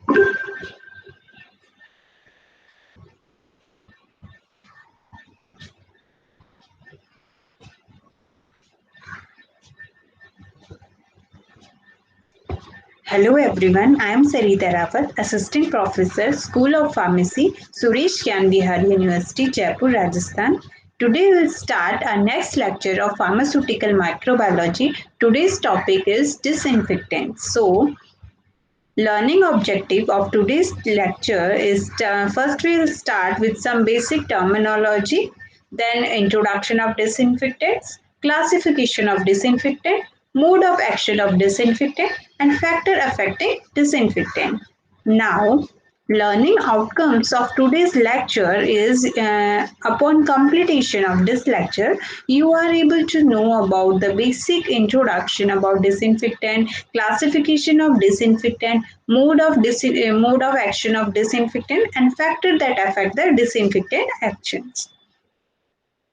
Hello everyone, I am Sarita Rawat, Assistant Professor, School of Pharmacy, Suresh Gyan Bihar University, Jaipur, Rajasthan. Today we'll start our next lecture of pharmaceutical microbiology. Today's topic is disinfectants. So, learning objective of today's lecture is first we'll start with some basic terminology, then introduction of disinfectants, classification of disinfectant, mode of action of disinfectant, and factor affecting disinfectant. Now, learning outcomes of today's lecture is upon completion of this lecture, you are able to know about the basic introduction about disinfectant, classification of disinfectant, mode of action of disinfectant, and factor that affect the disinfectant actions.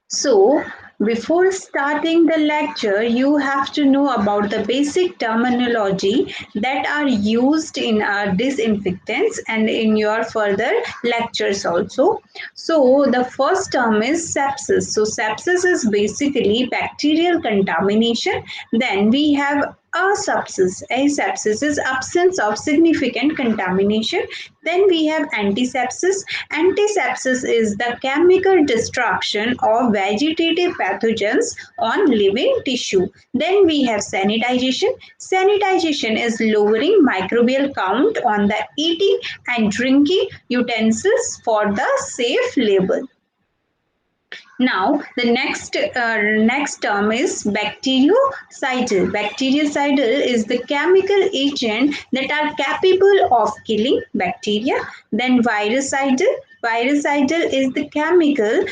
So, before starting the lecture, you have to know about the basic terminology that are used in our disinfectants and in your further lectures also. So, the first term is sepsis. So, sepsis is basically bacterial contamination. Then we have asepsis. Asepsis is absence of significant contamination. Then we have antisepsis. Antisepsis is the chemical destruction of vegetative pathogens on living tissue. Then we have sanitization. Sanitization is lowering microbial count on the eating and drinking utensils for the safe label. Now, the next term is bactericidal. Bactericidal is the chemical agent that are capable of killing bacteria. Then virucidal. Virucidal is the chemical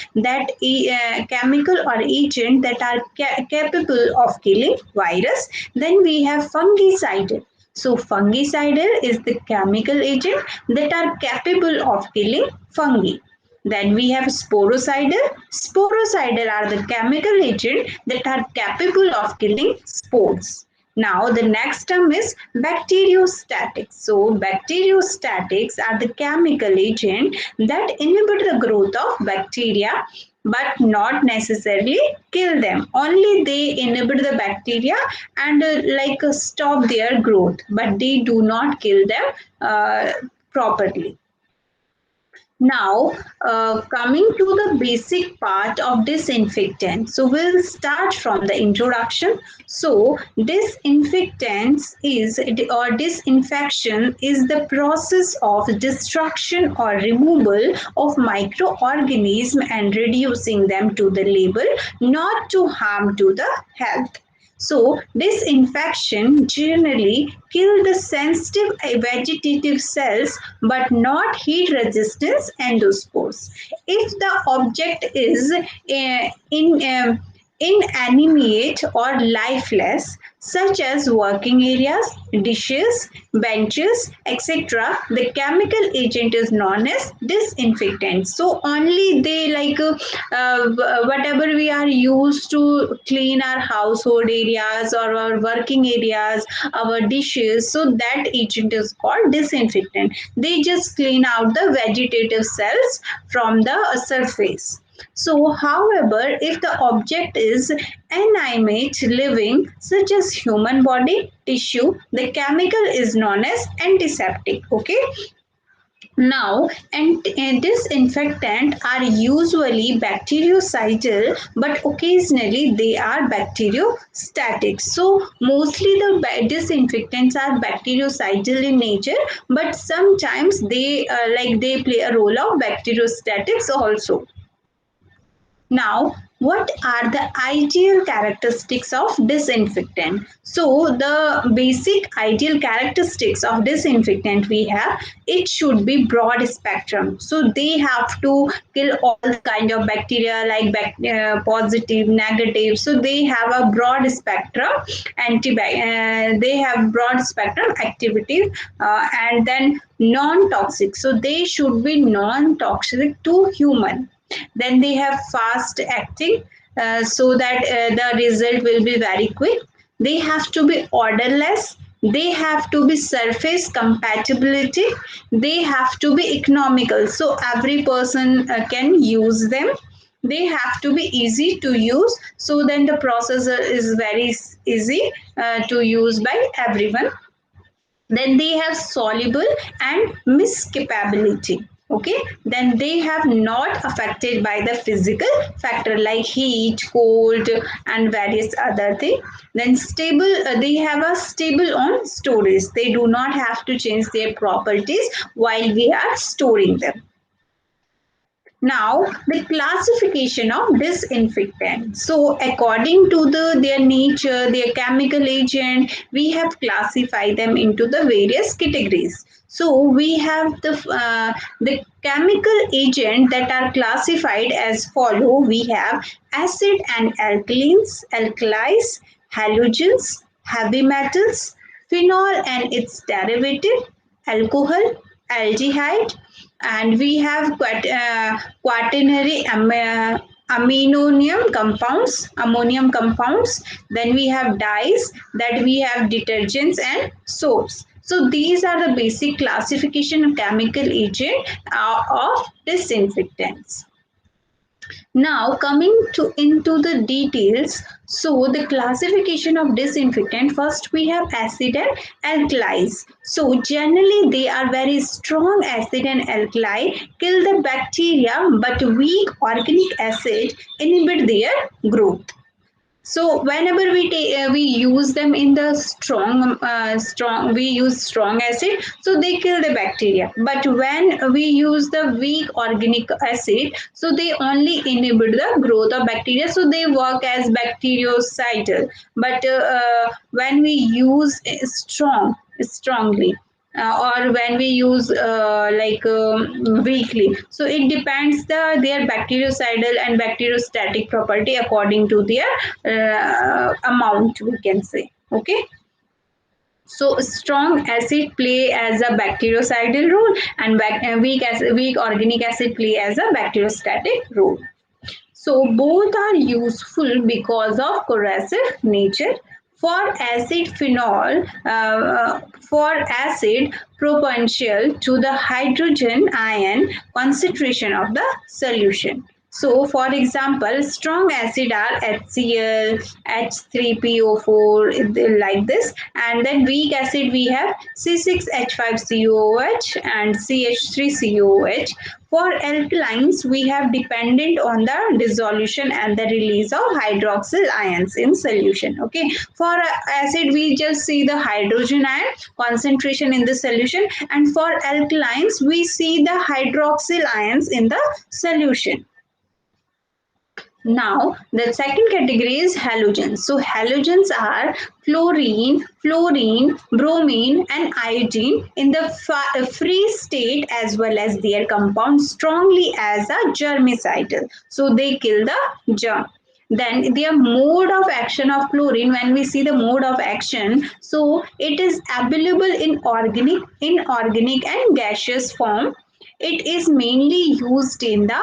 or agent that are capable of killing virus. Then we have fungicidal. So fungicidal is the chemical agent that are capable of killing fungi. Then we have sporocidal. Sporocidal are the chemical agent that are capable of killing spores. Now the next term is bacteriostatics. So bacteriostatics are the chemical agent that inhibit the growth of bacteria but not necessarily kill them. Only they inhibit the bacteria and stop their growth, but they do not kill them properly. Now, coming to the basic part of disinfectant. So, we'll start from the introduction. So, disinfectants is or disinfection is the process of destruction or removal of microorganisms and reducing them to the level not to harm to the health. So, disinfection generally kill the sensitive vegetative cells but not heat resistant endospores. If the object is inanimate or lifeless, such as working areas, dishes, benches, etc., the chemical agent is known as disinfectant. So only they whatever we are used to clean our household areas or our working areas, our dishes, so that agent is called disinfectant. They just clean out the vegetative cells from the surface. So, however, if the object is inanimate living, such as human body, tissue, the chemical is known as antiseptic. Okay. Now, disinfectant are usually bactericidal, but occasionally they are bacteriostatic. So, mostly the disinfectants are bactericidal in nature, but sometimes they play a role of bacteriostatics also. Now, what are the ideal characteristics of disinfectant? So, the basic ideal characteristics of disinfectant we have, it should be broad spectrum. So, they have to kill all the kind of bacteria like positive, negative. So, they have a broad spectrum they have broad spectrum activity and then non-toxic. So, they should be non-toxic to human. Then they have fast acting so that the result will be very quick. They have to be odorless, they have to be surface compatibility, they have to be economical, so every person can use them, they have to be easy to use, so then the processor is very easy to use by everyone. Then they have soluble and miscapability. Okay, then they have not affected by the physical factor like heat, cold, and various other things. Then stable, they have a stable on storage, they do not have to change their properties while we are storing them. Now, the classification of disinfectants. So, according to their nature, their chemical agent, we have classified them into the various categories. So, we have the chemical agent that are classified as follow. We have acid and alkalis, halogens, heavy metals, phenol and its derivative, alcohol, aldehyde, and we have quaternary ammonium compounds. Then we have dyes, that we have detergents and soaps. So these are the basic classification of chemical agent of disinfectants. Now coming to into the details, so the classification of disinfectant, first we have acid and alkalis. So generally they are very strong acid and alkali, kill the bacteria, but weak organic acid inhibit their growth. So whenever we use them in the strong, we use strong acid, so they kill the bacteria. But when we use the weak organic acid, so they only inhibit the growth of bacteria. So they work as bactericidal. But when we use strongly, or when we use weakly, so it depends their bactericidal and bacteriostatic property according to their amount, we can say. Okay, so strong acid play as a bactericidal role, and weak organic acid play as a bacteriostatic role. So both are useful because of corrosive nature. For acid phenol, for acid propensile to the hydrogen ion concentration of the solution. So, for example, strong acid are HCl, H3PO4, like this, and then weak acid we have C6H5COOH and CH3COOH. For alkalines, we have dependent on the dissolution and the release of hydroxyl ions in solution. Okay, for acid, we just see the hydrogen ion concentration in the solution, and for alkalines, we see the hydroxyl ions in the solution. Now, the second category is halogens. So, halogens are chlorine, fluorine, bromine, and iodine in the free state, as well as their compound strongly as a germicidal. So, they kill the germ. Then their mode of action of chlorine, when we see the mode of action, so it is available in organic, inorganic, and gaseous form. It is mainly used in the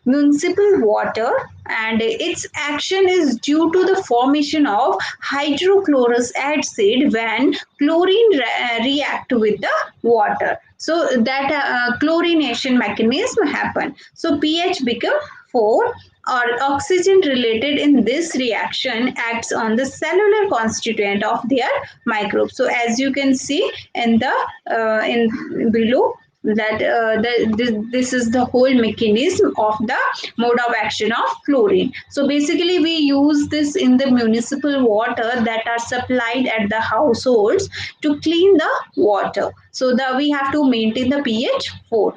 municipal water, and its action is due to the formation of hydrochlorous acid when chlorine react with the water. So that chlorination mechanism happen. So pH become 4, or oxygen related in this reaction acts on the cellular constituent of their microbes. So as you can see in the in below, that this is the whole mechanism of the mode of action of chlorine. So basically we use this in the municipal water that are supplied at the households to clean the water, so that we have to maintain the pH 4.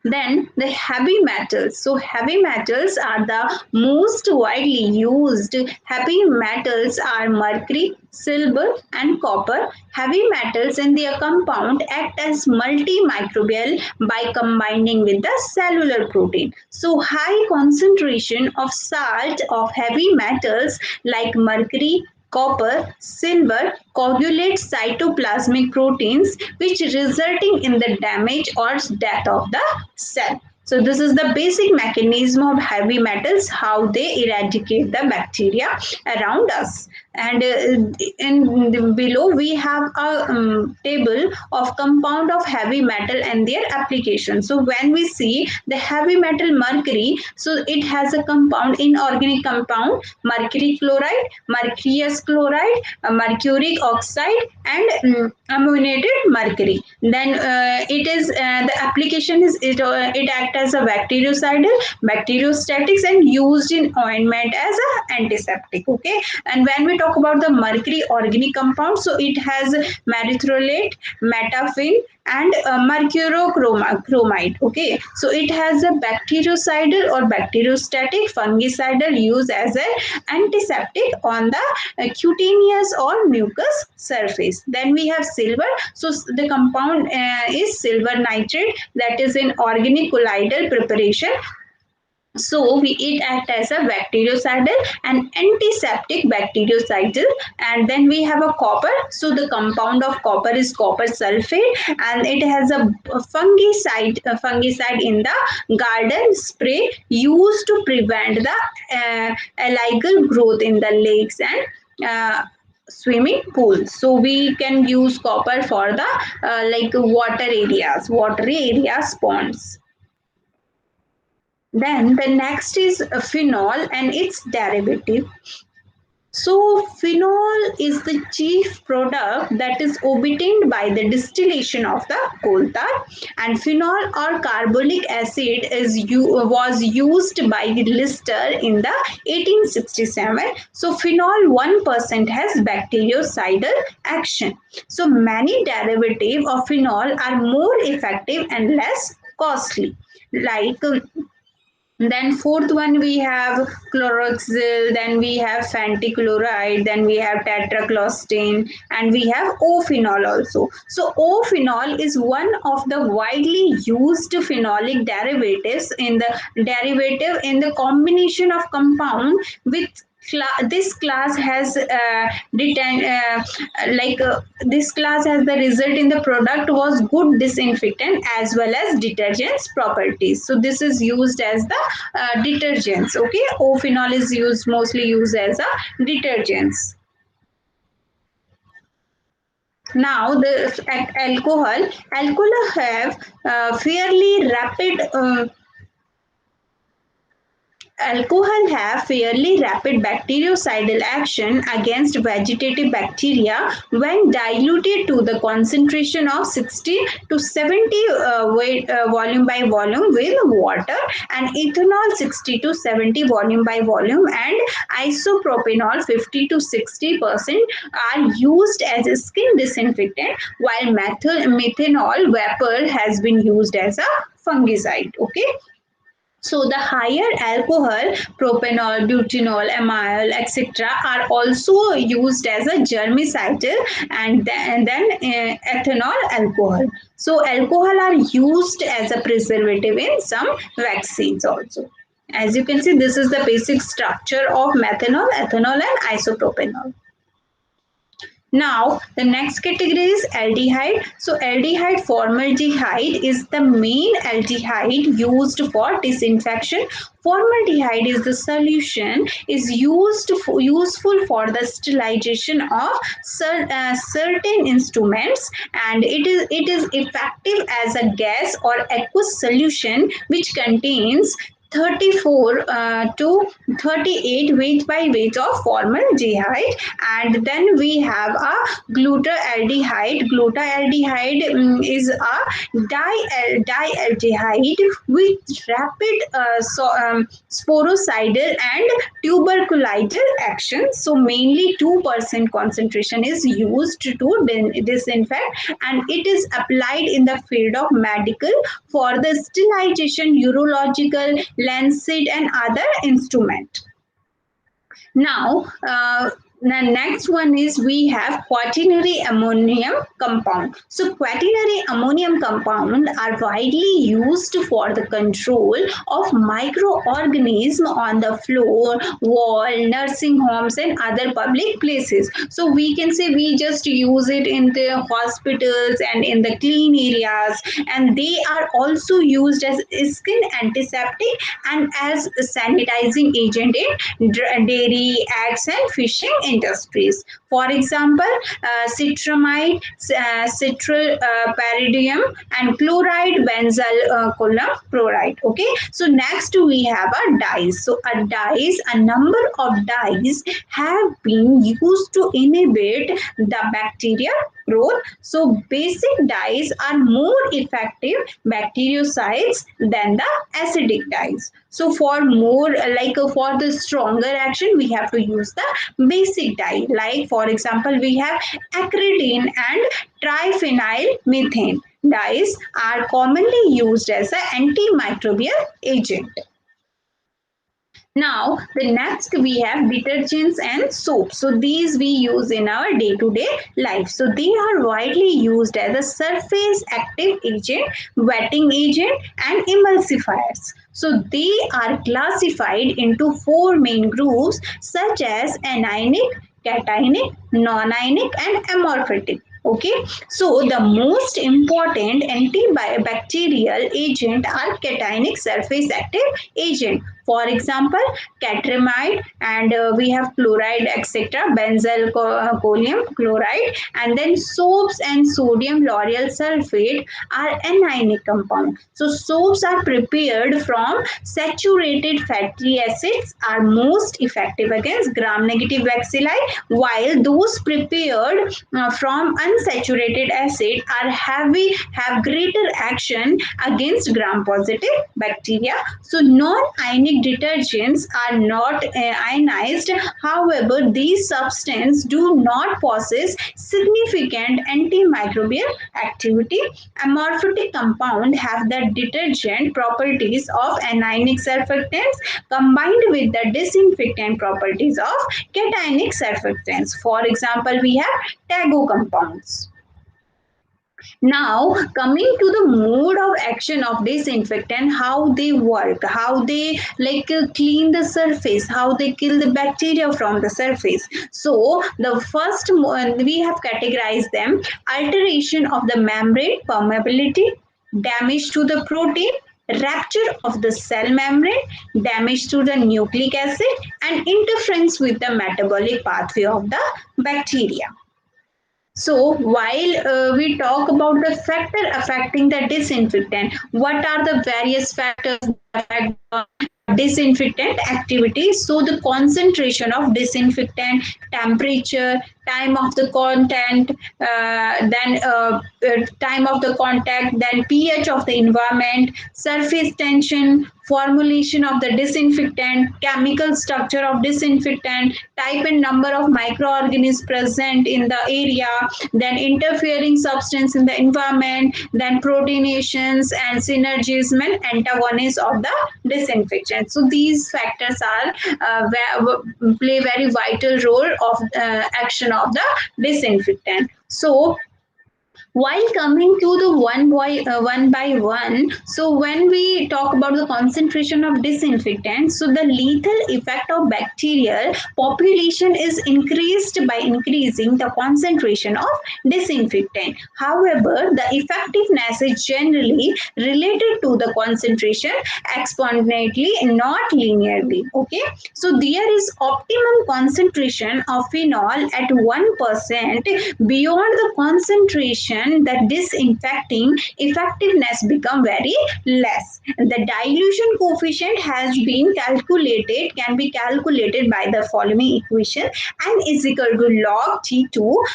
Then the heavy metals. So heavy metals are the most widely used. Heavy metals are mercury, silver, and copper. Heavy metals in their compound act as multimicrobial by combining with the cellular protein. So high concentration of salt of heavy metals like mercury, copper, silver coagulates cytoplasmic proteins, which resulting in the damage or death of the cell. So this is the basic mechanism of heavy metals, how they eradicate the bacteria around us. And below we have a table of compound of heavy metal and their application. So when we see the heavy metal mercury, so it has a compound, inorganic compound, mercury chloride, mercurous chloride, mercuric oxide, and ammoniated mercury. Then it is the application is it act as a bactericidal, bacteriostatics, and used in ointment as a antiseptic. Okay, and when we talk about the mercury organic compound, so it has merthiolate, metafin, and mercurochromide. Okay, so it has a bactericidal or bacteriostatic, fungicidal use as an antiseptic on the cutaneous or mucous surface. Then we have silver. So the compound is silver nitrate, that is in organic colloidal preparation. So it acts as a bactericidal and antiseptic bactericidal. And then we have a copper. So the compound of copper is copper sulfate, and it has a fungicide in the garden spray used to prevent the algal growth in the lakes and swimming pools. So we can use copper for the like watery areas, ponds. Then the next is phenol and its derivative. So phenol is the chief product that is obtained by the distillation of the coal tar, and phenol or carbolic acid was used by Lister in the 1867. So phenol 1% has bactericidal action. So many derivatives of phenol are more effective and less costly, like then fourth one we have chloroxyl, then we have phentichloride, then we have tetraclostane, and we have O-phenol also. So O-phenol is one of the widely used phenolic derivatives in the combination of compound with this class has this class has the result in the product was good disinfectant as well as detergents properties. So this is used as the detergents. Okay, O-phenol is mostly used as a detergents. Now the alcohol have fairly rapid alcohol have fairly rapid bactericidal action against vegetative bacteria when diluted to the concentration of 60 to 70 volume by volume with water, and ethanol 60 to 70 volume by volume, and isopropanol 50 to 60% are used as a skin disinfectant, while methanol vapor has been used as a fungicide. Okay, so the higher alcohol, propanol, butanol, amyl, etc., are also used as a germicide, and then ethanol alcohol. So alcohol are used as a preservative in some vaccines also. As you can see, this is the basic structure of methanol, ethanol, and isopropanol. Now, the next category is aldehyde. So, aldehyde formaldehyde is the main aldehyde used for disinfection. Formaldehyde is the solution is useful for the sterilization of certain instruments, and it is effective as a gas or aqueous solution which contains 34 to 38 weight by weight of formaldehyde. And then we have a glutaraldehyde. Glutaraldehyde is a dialdehyde with rapid sporocidal and tuberculidal action. So mainly 2% concentration is used to disinfect, and it is applied in the field of medical for the sterilization, urological, lancet, and other instrument. Now, the next one is we have quaternary ammonium compound. So quaternary ammonium compound are widely used for the control of microorganisms on the floor, wall, nursing homes, and other public places. So we can say we just use it in the hospitals and in the clean areas, and they are also used as skin antiseptic and as a sanitizing agent in dairy, eggs, and fishing industries. For example, citramide, citral paridium, and chloride benzyl column chloride. Okay, so next we have a dyes. So a number of dyes have been used to inhibit the bacteria growth. So basic dyes are more effective bactericides than the acidic dyes. So for more for the stronger action, we have to use the basic dye. Like for example, we have acridine and triphenyl methane. Dyes are commonly used as an antimicrobial agent. Now, the next we have detergents and soap. So these we use in our day-to-day life. So they are widely used as a surface active agent, wetting agent, and emulsifiers. So they are classified into four main groups such as anionic, cationic, non-ionic, and amorphic. Okay, so the most important antibacterial agent are cationic surface active agent. For example, catramide, and we have chloride, etc., benzyl cholium chloride, and then soaps and sodium lauryl sulfate are anionic compound. So soaps are prepared from saturated fatty acids, are most effective against gram-negative bacilli, while those prepared from unsaturated acid have greater action against gram-positive bacteria. So non-ionic detergents are not ionized. However, these substances do not possess significant antimicrobial activity. Amorphic compounds have the detergent properties of anionic surfactants combined with the disinfectant properties of cationic surfactants. For example, we have TAGO compounds. Now, coming to the mode of action of disinfectant, how they work, how they clean the surface, how they kill the bacteria from the surface. So, the first we have categorized them: alteration of the membrane permeability, damage to the protein, rupture of the cell membrane, damage to the nucleic acid, and interference with the metabolic pathway of the bacteria. So while we talk about the factor affecting the disinfectant, what are the various factors that affect the disinfectant activity? So the concentration of disinfectant, temperature, time of the content, time of the contact, then pH of the environment, surface tension, formulation of the disinfectant, chemical structure of disinfectant, type and number of microorganisms present in the area, then interfering substance in the environment, then protonations and synergism and antagonists of the disinfectant. So these factors are play very vital role of action of the disinfectant. So while coming to the one by one, so when we talk about the concentration of disinfectant, so the lethal effect of bacterial population is increased by increasing the concentration of disinfectant. However, the effectiveness is generally related to the concentration exponentially, not linearly. Okay, so there is optimum concentration of phenol at 1%. Beyond the concentration, the disinfecting effectiveness become very less. The dilution coefficient has been calculated, can be calculated by the following equation: n is equal to log T2 or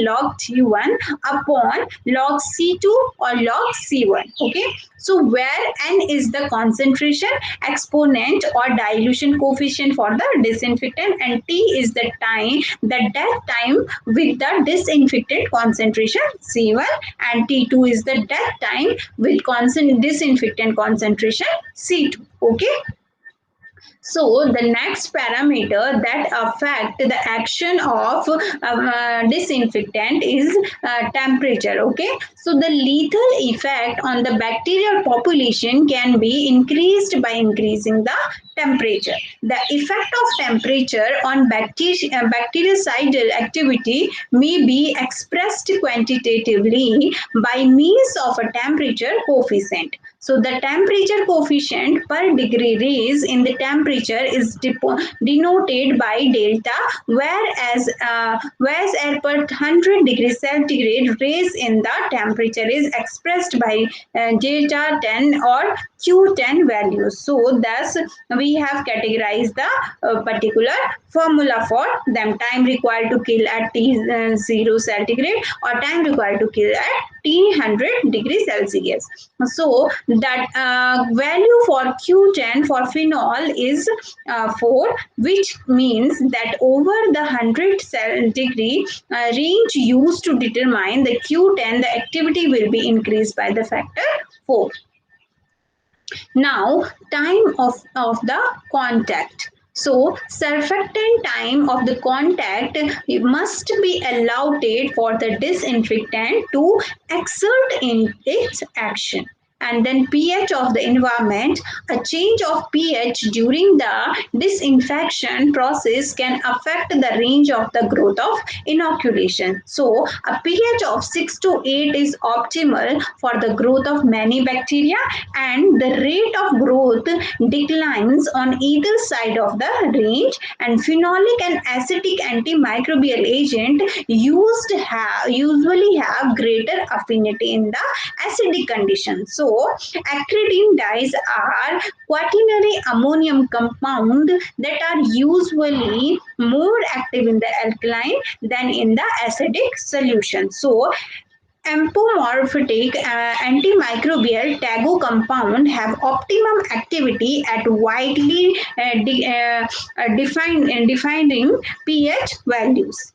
log T1 upon log C2 or log C1. Okay, so where n is the concentration exponent or dilution coefficient for the disinfectant, and T is the death time with the disinfectant concentration C1, and T2 is the death time with disinfectant concentration C2. Okay. So the next parameter that affect the action of disinfectant is temperature. Okay, so the lethal effect on the bacterial population can be increased by increasing the temperature. The effect of temperature on bactericidal activity may be expressed quantitatively by means of a temperature coefficient. So the temperature coefficient per degree raise in the temperature is denoted by delta, whereas as per 100 degrees centigrade raise in the temperature is expressed by delta 10 or Q10 values. So thus we have categorized the particular formula for them: time required to kill at T0 centigrade or time required to kill at T100 degrees Celsius. So that value for Q10 for phenol is 4, which means that over the 100 degree range used to determine the Q10, the activity will be increased by the factor 4. Now, time of the contact. So, surfactant time of the contact must be allotted for the disinfectant to exert in its action. And then pH of the environment. A change of pH during the disinfection process can affect the range of the growth of inoculation. So a pH of 6 to 8 is optimal for the growth of many bacteria, and the rate of growth declines on either side of the range, and phenolic and acetic antimicrobial agent usually have greater affinity in the acidic condition. So acridine dyes are quaternary ammonium compound that are usually more active in the alkaline than in the acidic solution. So empomorphic antimicrobial TAGO compound have optimum activity at widely defining pH values.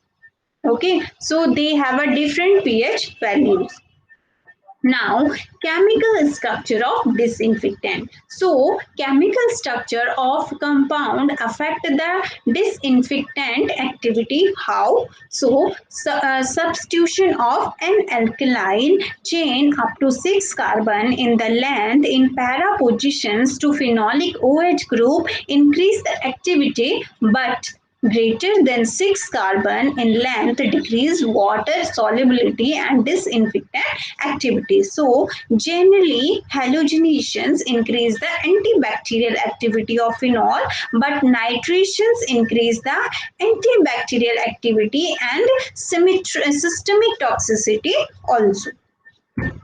Okay, so they have a different pH values. Now, chemical structure of disinfectant. So, chemical structure of compound affect the disinfectant activity. How? So, substitution of an alkyl chain up to 6 carbon in the length in para positions to phenolic OH group increase the activity, but greater than 6 carbon in length decrease water solubility and disinfectant activity. So generally halogenations increase the antibacterial activity of phenol, but nitrations increase the antibacterial activity and systemic toxicity also.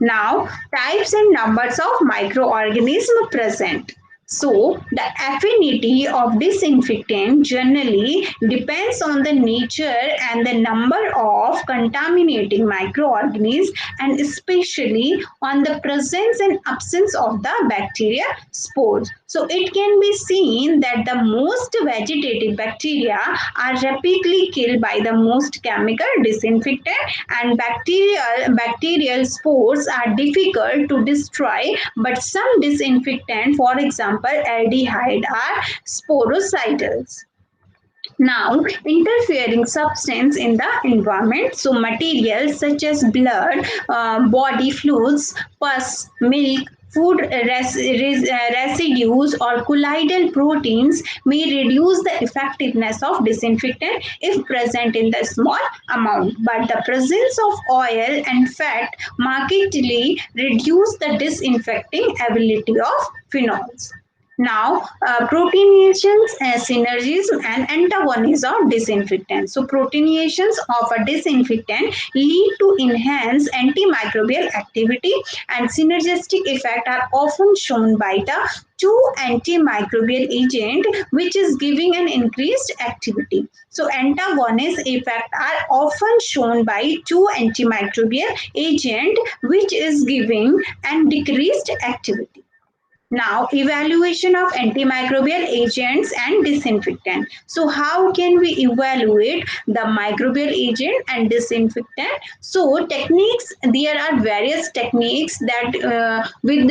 Now, types and numbers of microorganisms present. So, the affinity of disinfectant generally depends on the nature and the number of contaminating microorganisms, and especially on the presence and absence of the bacteria spores. So, it can be seen that the most vegetative bacteria are rapidly killed by the most chemical disinfectant, and bacterial spores are difficult to destroy, but some disinfectant, for example aldehyde, are sporocidal. Now, interfering substance in the environment. So, materials such as blood, body fluids, pus, milk, food residues, or colloidal proteins may reduce the effectiveness of disinfectant if present in the small amount. But the presence of oil and fat markedly reduce the disinfecting ability of phenols. Now, proteinations, synergism, and antagonism of disinfectant. So, proteinations of a disinfectant lead to enhanced antimicrobial activity, and synergistic effects are often shown by the two antimicrobial agent, which is giving an increased activity. So, antagonist effects are often shown by two antimicrobial agent, which is giving an decreased activity. Now, evaluation of antimicrobial agents and disinfectant. So, how can we evaluate the microbial agent and disinfectant? So, techniques, there are various techniques that with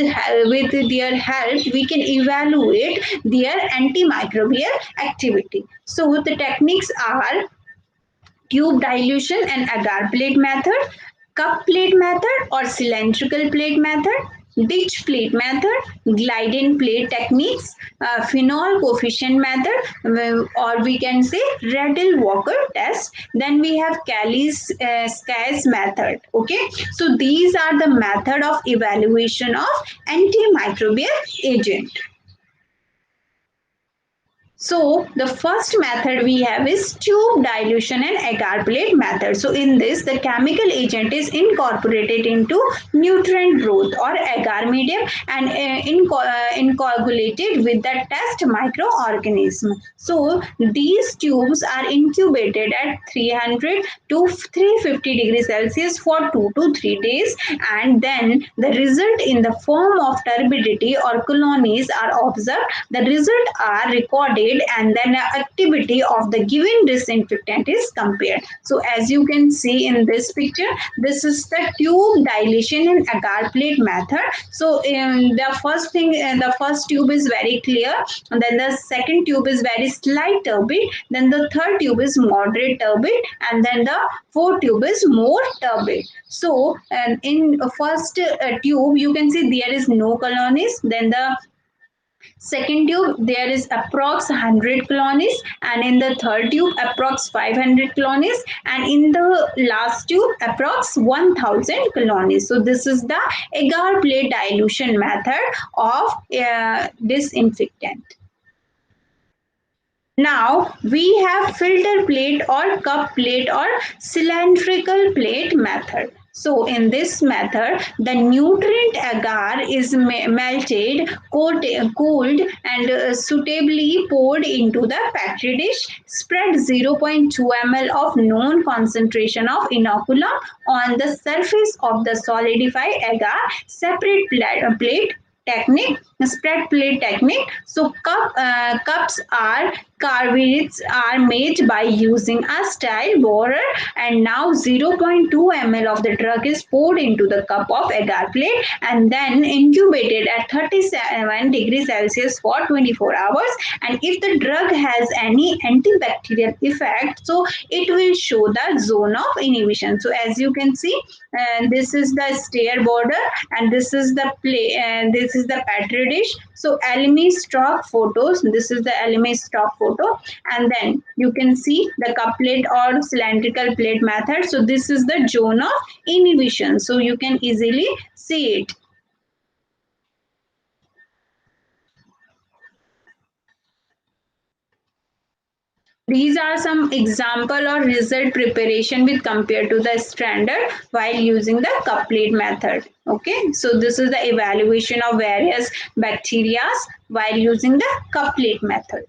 their help we can evaluate their antimicrobial activity. So, the techniques are tube dilution and agar plate method, cup plate method, or cylindrical plate method. ditch plate method, glide plate techniques, phenol coefficient method, or we can say Redel Walker test. Then we have Kelly's Sky's method. Okay, so these are the method of evaluation of antimicrobial agent. So the first method we have is tube dilution and agar plate method. So in this, the chemical agent is incorporated into nutrient broth or agar medium and incoagulated with the test microorganism. So these tubes are incubated at 300 to 350 degrees Celsius for 2 to 3 days, and then the result in the form of turbidity or colonies are observed. The result are recorded, and then the activity of the given disinfectant is compared. So as you can see in this picture, this is the tube dilation and agar plate method. So the first thing, the first tube is very clear, and then the second tube is very slight turbid, then the third tube is moderate turbid, and then the fourth tube is more turbid. So in first tube, you can see there is no colonies. Then the second tube there is approx 100 colonies, and in the third tube approx 500 colonies, and in the last tube approx 1000 colonies. So this is the agar plate dilution method of disinfectant. Now we have filter plate or cup plate or cylindrical plate method. So in this method, the nutrient agar is melted, cooled, and suitably poured into the petri dish. Spread 0.2 ml of known concentration of inoculum on the surface of the solidified agar. Separate plate technique, spread plate technique. So cups are carvettes are made by using a style borer, and now 0.2 ml of the drug is poured into the cup of agar plate and then incubated at 37 degrees Celsius for 24 hours. And if the drug has any antibacterial effect, so it will show the zone of inhibition. So as you can see, this is the stair border, and this is the play, and this is the petri dish. So LME stock photos, this is the LME stock photo, and then you can see the cup plate or cylindrical plate method. So this is the zone of inhibition, so you can easily see it. These are some example or result preparation with compared to the standard while using the cup plate method. Okay, so this is the evaluation of various bacteria while using the cup plate method.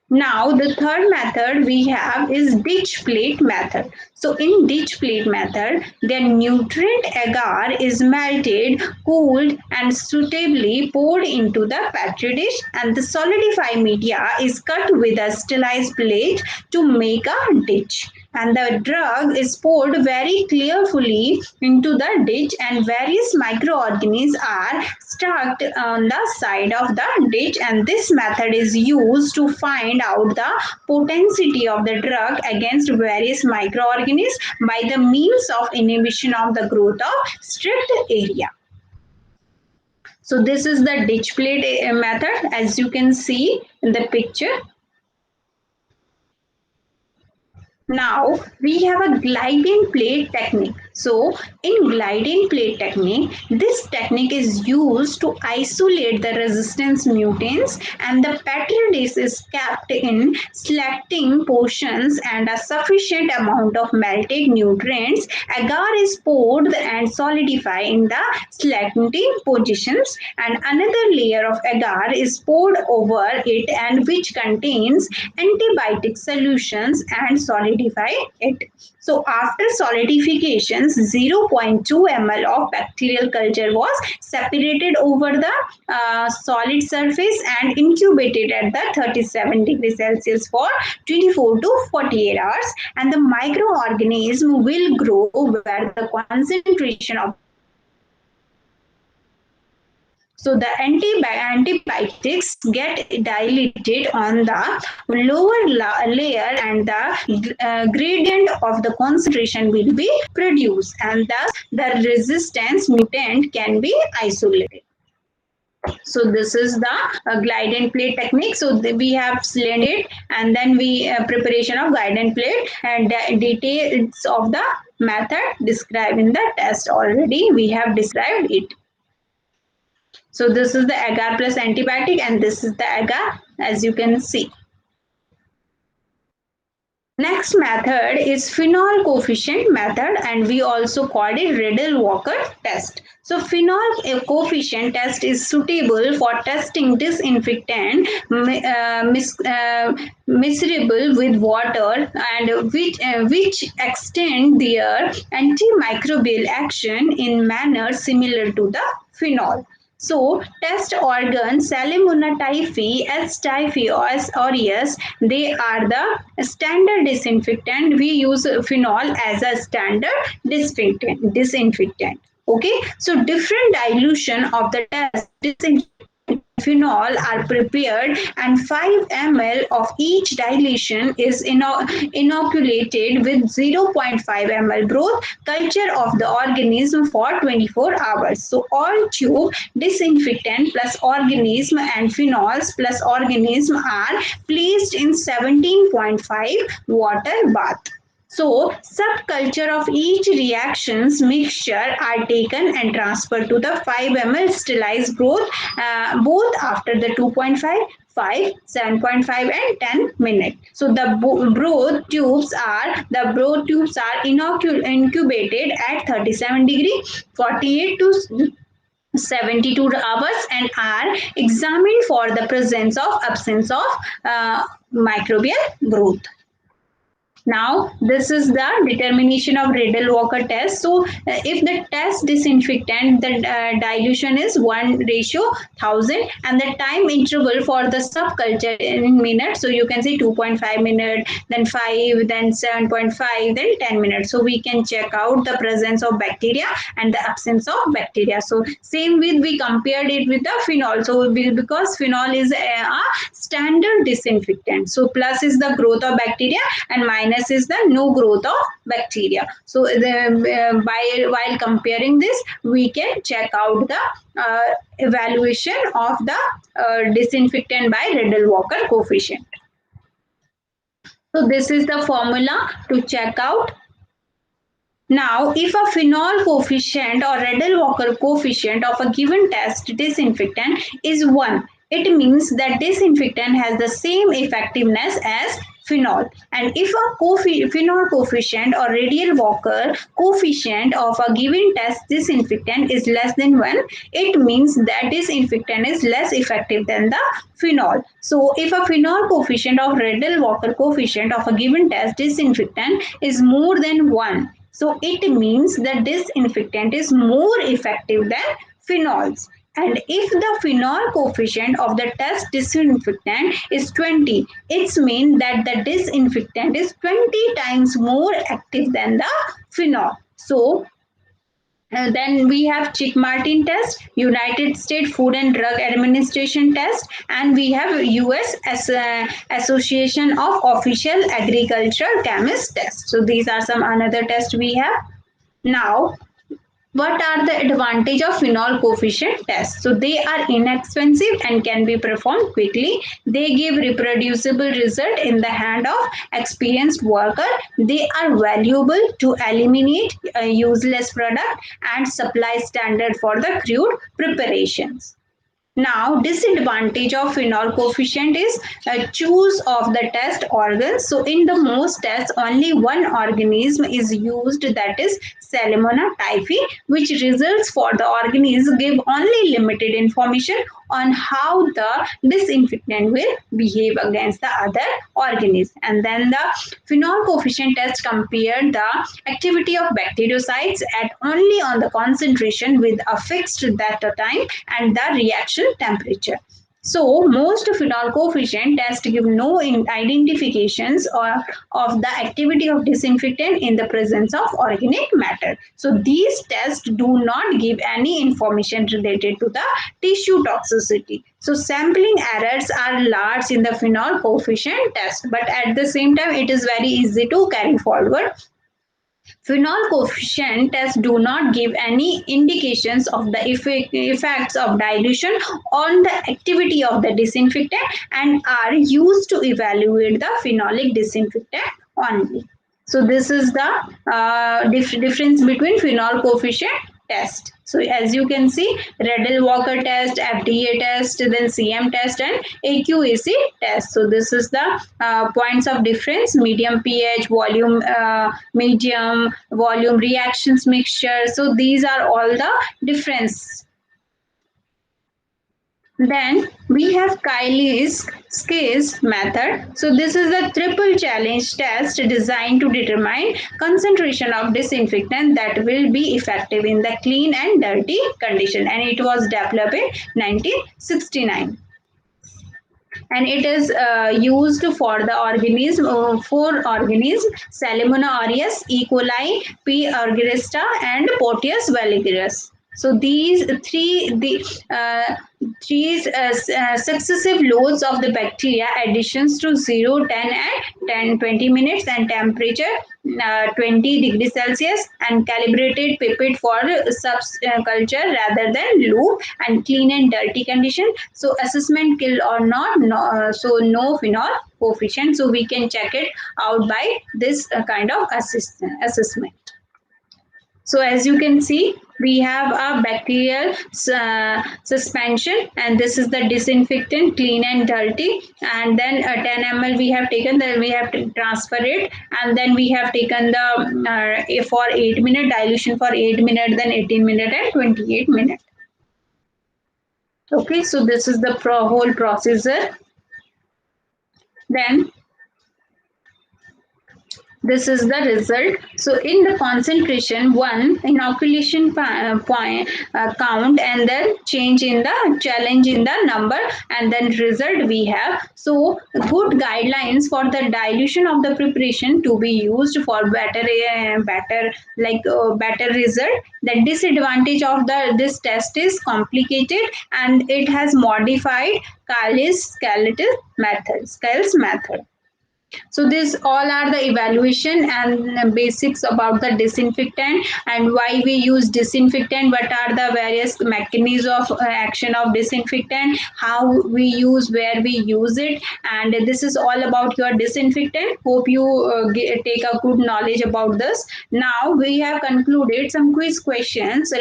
Now the third method we have is ditch plate method. So in ditch plate method, the nutrient agar is melted, cooled, and suitably poured into the petri dish, and the solidified media is cut with a sterilized plate to make a ditch. And the drug is poured very carefully into the ditch, and various microorganisms are stuck on the side of the ditch, and this method is used to find out the potency of the drug against various microorganisms by the means of inhibition of the growth of strict area. So this is the ditch plate method, as you can see in the picture. Now we have a gliding plate technique. So in gliding plate technique, this technique is used to isolate the resistance mutants, and the petri dish is kept in selecting portions and a sufficient amount of melted nutrients. Agar is poured and solidified in the selecting positions, and another layer of agar is poured over it, and which contains antibiotic solutions and solidify it. So after solidifications, 0.2 ml of bacterial culture was separated over the solid surface and incubated at the 37 degrees Celsius for 24 to 48 hours, and the microorganism will grow where the concentration of So the antibiotics get diluted on the lower layer, and the gradient of the concentration will be produced, and thus the resistance mutant can be isolated. So this is the glide and plate technique. So we have slended, and then we preparation of glide and plate, and details of the method described in the test already we have described it. So this is the agar plus antibiotic, and this is the agar, as you can see. Next method is phenol coefficient method, and we also called it Riddle-Walker test. So phenol coefficient test is suitable for testing disinfectant miscible with water, and which extend their antimicrobial action in manner similar to the phenol. So, test organs Salmonella typhi, S. typhi, or S. aureus, they are the standard disinfectant. We use phenol as a standard disinfectant. Okay, so different dilution of the test disinfectant phenol are prepared, and 5 ml of each dilution is inoculated with 0.5 ml broth culture of the organism for 24 hours. So all tube disinfectant plus organism and phenols plus organism are placed in 17.5 water bath. So, subculture of each reactions mixture are taken and transferred to the 5 ml sterilized broth, both after the 2.5, 5, 7.5 and 10 minutes. So the broth tubes are incubated at 37 degree, 48 to 72 hours, and are examined for the presence of absence of microbial growth. Now, this is the determination of Riddle-Walker test. So, if the test disinfectant, the dilution is 1:1000, and the time interval for the subculture in minutes, so you can say 2.5 minutes, then 5, then 7.5, then 10 minutes. So, we can check out the presence of bacteria and the absence of bacteria. So, same with, we compared it with the phenol. So, because phenol is a standard disinfectant. So, plus is the growth of bacteria, and minus is the no growth of bacteria. So while comparing this, we can check out the evaluation of the disinfectant by Riddle-Walker coefficient. So this is the formula to check out. Now, if a phenol coefficient or Riddle-Walker coefficient of a given test disinfectant is 1, it means that disinfectant has the same effectiveness as phenol. And if a phenol coefficient or Riddle-Walker coefficient of a given test disinfectant is less than 1, it means that disinfectant is less effective than the phenol. So, if a phenol coefficient of Riddle-Walker coefficient of a given test disinfectant is more than 1, so it means that disinfectant is more effective than phenols. And if the phenol coefficient of the test disinfectant is 20, it means that the disinfectant is 20 times more active than the phenol. So, then we have Chick-Martin test, United States Food and Drug Administration test, and we have US Association of Official Agricultural Chemists test. So these are some another tests we have. Now, what are the advantage of phenol coefficient tests? So they are inexpensive and can be performed quickly. They give reproducible result in the hand of experienced worker. They are valuable to eliminate a useless product and supply standard for the crude preparations. Now, disadvantage of phenol coefficient is choose of the test organs. So, in the most tests, only one organism is used, that is Salmonella typhi, which results for the organism give only limited information on how the disinfectant will behave against the other organism. And then the phenol coefficient test compared the activity of bacteriocytes at only on the concentration with a fixed data time and the reaction temperature. So most phenol coefficient tests give no identifications of the activity of disinfectant in the presence of organic matter. So these tests do not give any information related to the tissue toxicity. So sampling errors are large in the phenol coefficient test, but at the same time it is very easy to carry forward. Phenol coefficient tests do not give any indications of the effects of dilution on the activity of the disinfectant and are used to evaluate the phenolic disinfectant only. So this is the difference between phenol coefficient test. So as you can see, Redel-Walker test, FDA test, then CM test and AQAC test. So this is the points of difference: medium pH, medium volume, reactions mixture. So these are all the difference. Then we have Kylie's Skis method. So this is a triple challenge test designed to determine concentration of disinfectant that will be effective in the clean and dirty condition, and it was developed in 1969. And it is used for the organism, four organisms: Salmonella aureus, E. coli, P. agarista, and Proteus veligerus. So these successive loads of the bacteria, additions to 0, 10 and 10, 20 minutes, and temperature 20 degrees Celsius, and calibrated pipette for subculture rather than loop, and clean and dirty condition. So assessment kill or not, so no phenol coefficient. So we can check it out by this kind of assessment. So as you can see, we have a bacterial suspension, and this is the disinfectant, clean and dirty. And then 10 ml we have taken, then we have to transfer it, and then we have taken the for 8-minute dilution for 8 minutes, then 18 minutes and 28 minutes. Okay, so this is the whole procedure. Then this is the result. So in the concentration 1, inoculation point count, and then change in the challenge in the number, and then result we have. So good guidelines for the dilution of the preparation to be used for better result. The disadvantage of this test is complicated, and it has modified Kylie's method. So these all are the evaluation and basics about the disinfectant, and why we use disinfectant, what are the various mechanisms of action of disinfectant, how we use, where we use it, and this is all about your disinfectant. Hope you take a good knowledge about this. Now we have concluded some quiz questions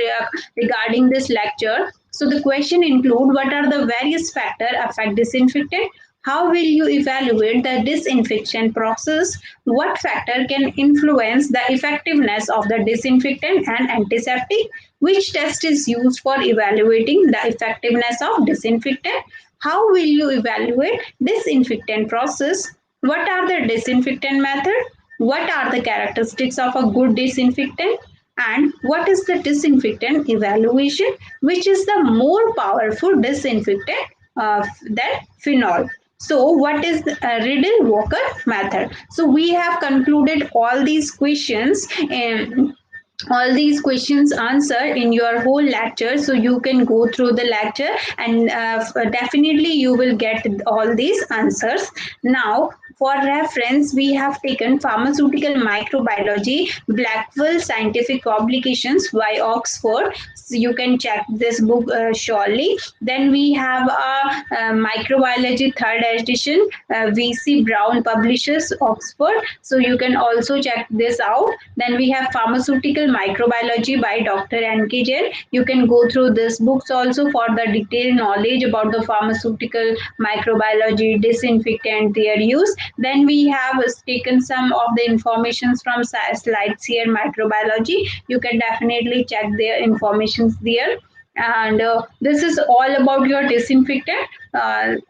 regarding this lecture. So the question include: what are the various factors affect disinfectant? How will you evaluate the disinfection process? What factor can influence the effectiveness of the disinfectant and antiseptic? Which test is used for evaluating the effectiveness of disinfectant? How will you evaluate disinfectant process? What are the disinfectant methods? What are the characteristics of a good disinfectant? And what is the disinfectant evaluation? Which is the more powerful disinfectant than phenol? So what is the Redel-Walker method? So we have concluded all these questions, and all these questions answered in your whole lecture. So you can go through the lecture, and definitely you will get all these answers. Now for reference, we have taken Pharmaceutical Microbiology, Blackwell Scientific Publications by Oxford. So you can check this book surely. Then we have Microbiology third edition, VC Brown publishes, Oxford. So you can also check this out. Then we have Pharmaceutical Microbiology by Dr. N.K. Jain. You can go through this books also for the detailed knowledge about the pharmaceutical microbiology, disinfectant, their use. Then we have taken some of the informations from slides here, microbiology. You can definitely check their informations there. And this is all about your disinfectant.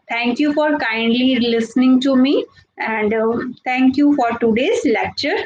Thank you for kindly listening to me, and thank you for today's lecture.